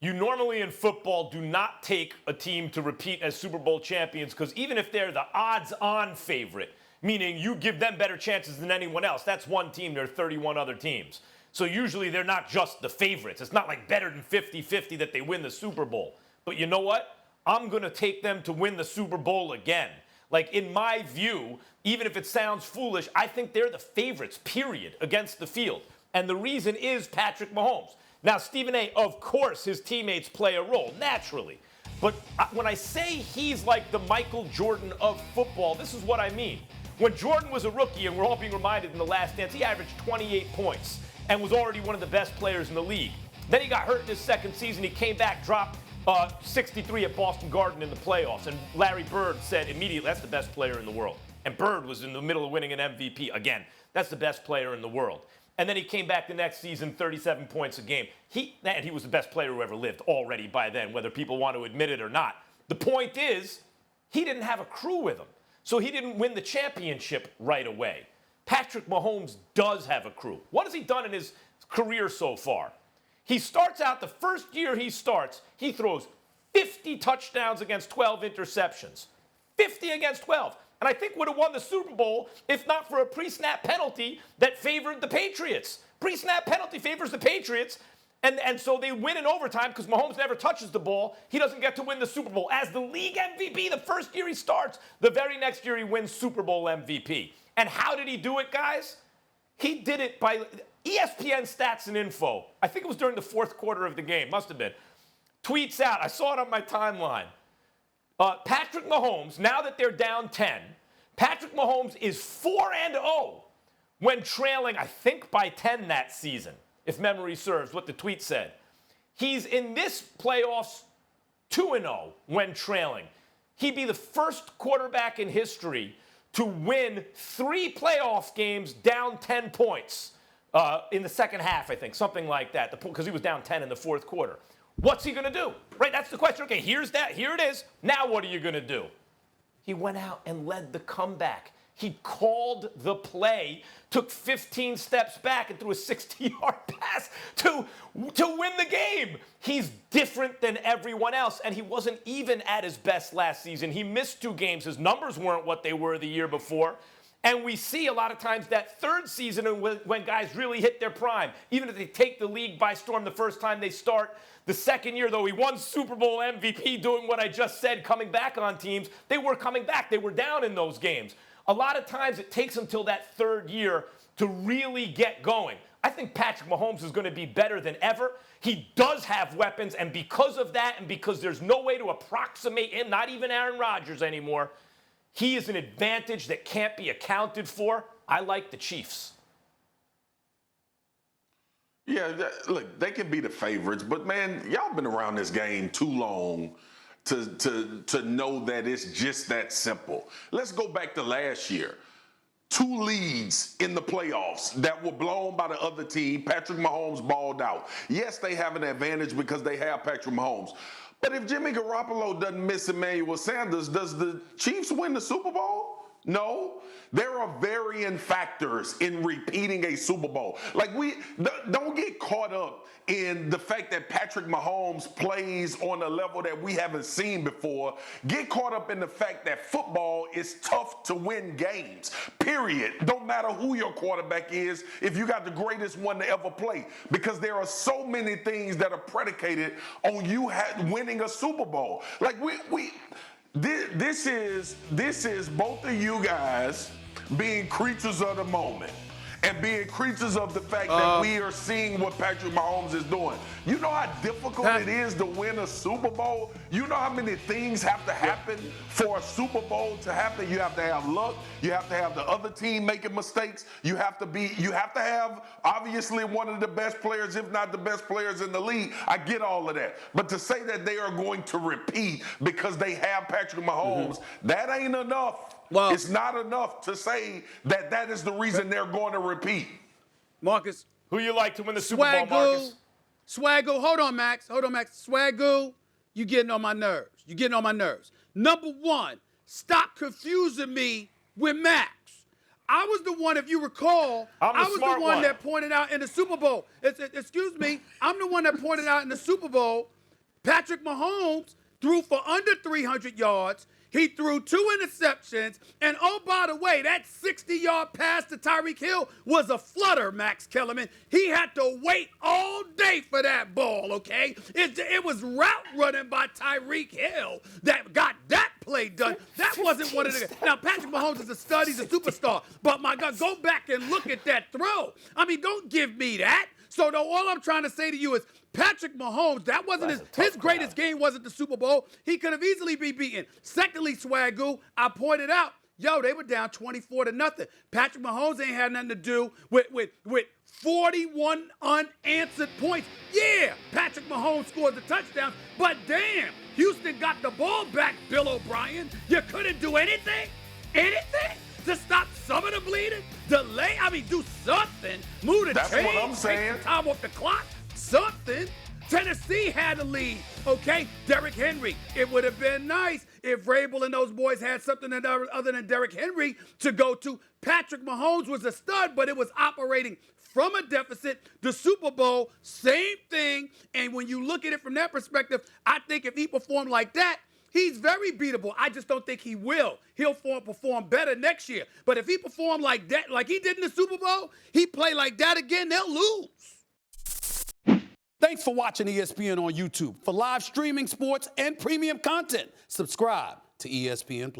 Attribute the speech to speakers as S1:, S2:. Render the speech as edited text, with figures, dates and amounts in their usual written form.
S1: You normally in football do not take a team to repeat as Super Bowl champions because even if they're the odds-on favorite, meaning you give them better chances than anyone else, that's one team, there are 31 other teams. So usually they're not just the favorites. It's not like better than 50-50 that they win the Super Bowl. But you know what? I'm going to take them to win the Super Bowl again. Like, in my view, even if it sounds foolish, I think they're the favorites, period, against the field. And the reason is Patrick Mahomes. Now, Stephen A., of course, his teammates play a role, naturally. But when I say he's like the Michael Jordan of football, this is what I mean. When Jordan was a rookie, and we're all being reminded in The Last Dance, he averaged 28 points and was already one of the best players in the league. Then he got hurt in his second season. He came back, dropped 63 at Boston Garden in the playoffs. And Larry Bird said immediately, that's the best player in the world. And Bird was in the middle of winning an MVP. Again, that's the best player in the world. And then he came back the next season, 37 points a game. He was the best player who ever lived already by then, whether people want to admit it or not. The point is, he didn't have a crew with him. So he didn't win the championship right away. Patrick Mahomes does have a crew. What has he done in his career so far? He starts out, the first year he starts, he throws 50 touchdowns against 12 interceptions. 50 against 12. And I think would have won the Super Bowl if not for a pre-snap penalty that favored the Patriots. Pre-snap penalty favors the Patriots, and so they win in overtime because Mahomes never touches the ball. He doesn't get to win the Super Bowl. As the league MVP the first year he starts, the very next year he wins Super Bowl MVP. And how did he do it, guys? He did it by ESPN Stats and Info. I think it was during the fourth quarter of the game, must have been. Tweets out, I saw it on my timeline. Patrick Mahomes, now that they're down 10, Patrick Mahomes is 4-0 when trailing, I think, by 10 that season, if memory serves what the tweet said. He's in this playoffs 2-0 when trailing. He'd be the first quarterback in history to win 3 playoff games down 10 points in the second half, I think, something like that, because he was down 10 in the fourth quarter. What's he going to do? Right, that's the question. Okay, here it is. Now what are you going to do? He went out and led the comeback. He called the play, took 15 steps back and threw a 60-yard pass to win the game. He's different than everyone else, and he wasn't even at his best last season. He missed 2 games. His numbers weren't what they were the year before. And we see a lot of times that third season when guys really hit their prime, even if they take the league by storm the first time they start. The second year, though, he won Super Bowl MVP doing what I just said, coming back on teams. They were coming back. They were down in those games. A lot of times it takes until that third year to really get going. I think Patrick Mahomes is going to be better than ever. He does have weapons, and because of that, and because there's no way to approximate him, not even Aaron Rodgers anymore, he is an advantage that can't be accounted for. I like the Chiefs.
S2: Yeah, look, they can be the favorites, but man, y'all been around this game too long to know that it's just that simple. Let's go back to last year. 2 leads in the playoffs that were blown by the other team. Patrick Mahomes balled out. Yes, they have an advantage because they have Patrick Mahomes. But if Jimmy Garoppolo doesn't miss Emmanuel Sanders, does the Chiefs win the Super Bowl? No. There are varying factors in repeating a Super Bowl. Like, we don't get caught up in the fact that Patrick Mahomes plays on a level that we haven't seen before. Get caught up in the fact that football is tough to win games, period. Don't matter who your quarterback is, if you got the greatest one to ever play, because there are so many things that are predicated on you winning a Super Bowl. Like, This is both of you guys being creatures of the moment and being creatures of the fact that we are seeing what Patrick Mahomes is doing. You know how difficult it is to win a Super Bowl? You know how many things have to happen for a Super Bowl to happen? You have to have luck. You have to have the other team making mistakes. You have to have obviously one of the best players, if not the best players in the league. I get all of that. But to say that they are going to repeat because they have Patrick Mahomes, that ain't enough. Well, it's not enough to say that that is the reason they're going to repeat.
S3: Marcus.
S1: Who you like to win the Super Bowl, Marcus?
S3: Swagoo. Hold on, Max. Swagoo, you getting on my nerves. Number 1, stop confusing me with Max. I was the one, if you recall, I was the one that pointed out in the Super Bowl. Excuse me. I'm the one that pointed out in the Super Bowl Patrick Mahomes threw for under 300 yards. He threw 2 interceptions. And oh, by the way, that 60-yard pass to Tyreek Hill was a flutter, Max Kellerman. He had to wait all day for that ball, okay? It was route running by Tyreek Hill that got that play done. That wasn't one of the... Now, Patrick Mahomes is a stud. He's a superstar. But, my God, go back and look at that throw. I mean, don't give me that. So, all I'm trying to say to you is Patrick Mahomes, that wasn't his greatest game wasn't the Super Bowl. He could have easily been beaten. Secondly, Swagoo, I pointed out, they were down 24-0. Patrick Mahomes ain't had nothing to do with 41 unanswered points. Yeah, Patrick Mahomes scored the touchdown, but damn, Houston got the ball back, Bill O'Brien. You couldn't do anything? Anything? To stop some of the bleeding? Delay? I mean, do something. Move the chains.
S2: That's what I'm saying.
S3: Take the time off the clock. Something. Tennessee had the lead, okay? Derrick Henry. It would have been nice if Vrabel and those boys had something other than Derrick Henry to go to. Patrick Mahomes was a stud, but it was operating from a deficit. The Super Bowl, same thing. And when you look at it from that perspective, I think if he performed like that, he's very beatable. I just don't think he will. He'll perform better next year. But if he performed like that, like he did in the Super Bowl, he play like that again, they'll lose. Thanks for watching ESPN on YouTube. For live streaming sports and premium content, subscribe to ESPN+.